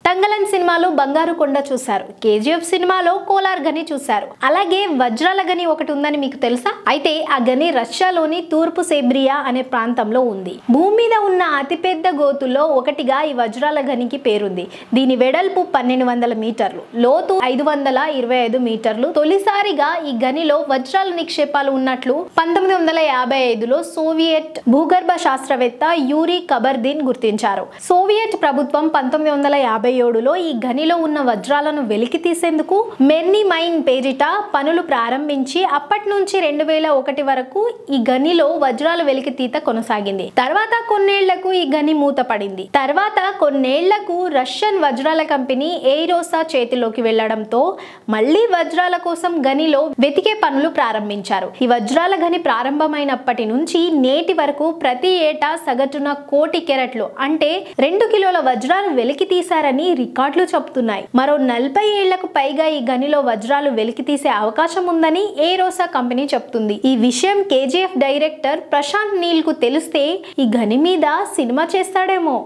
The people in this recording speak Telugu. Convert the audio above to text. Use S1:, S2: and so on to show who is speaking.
S1: తంగలన్ సినిమాలో బంగారు కొండ చూశారు, కేజీఎఫ్ సినిమాలో కోలార్ గని చూశారు. అలాగే వజ్రాల గని ఒకటి ఉందని మీకు తెలుసా? అయితే ఆ గని రష్యాలోని తూర్పు సేబ్రియా అనే ప్రాంతంలో ఉంది. భూమి మీద ఉన్న అతిపెద్ద గోతుల్లో ఒకటిగా ఈ వజ్రాల గనికి పేరుంది. దీని వెడల్పు 1200 మీటర్లు, లోతు 525 మీటర్లు. తొలిసారిగా ఈ గనిలో వజ్రాల నిక్షేపాలు ఉన్నట్లు 1955లో సోవియట్ భూగర్భ శాస్త్రవేత్త యూరీ కబర్దిన్ గుర్తించారు. సోవియట్ ప్రభుత్వం 1957లో ఈ గనిలో ఉన్న వజ్రాలను వెలికి తీసేందుకు మెర్నీ మైన్ పేరిట పనులు ప్రారంభించి అప్పటి నుంచి 2001 వరకు ఈ గనిలో వజ్రాల వెలికితీత కొనసాగింది. తర్వాత కొన్నేళ్లకు ఈ గని మూతపడింది. తర్వాత కొన్నేళ్లకు రష్యన్ వజ్రాల కంపెనీ ఎయిరోసా చేతిలోకి వెళ్లడంతో మళ్లీ వజ్రాల కోసం గనిలో వెతికే పనులు ప్రారంభించారు. ఈ వజ్రాల గని ప్రారంభమైనప్పటి నుంచి నేటి వరకు ప్రతి ఏటా సగటున 1 కోటి కెరట్లు అంటే 2 కిలోల వజ్రాలు వెలికి తీశారని రికార్డులు చెబుతున్నాయి. మరో 40 ఏళ్లకు పైగా ఈ గనిలో వజ్రాలు వెలికి తీసే అవకాశం ఉందని ఎయిరోసా కంపెనీ చెప్తుంది. ఈ విషయం కేజీఎఫ్ డైరెక్టర్ ప్రశాంత్ నీల్ కు తెలిస్తే ఈ గని మీద సినిమా చేస్తాడేమో.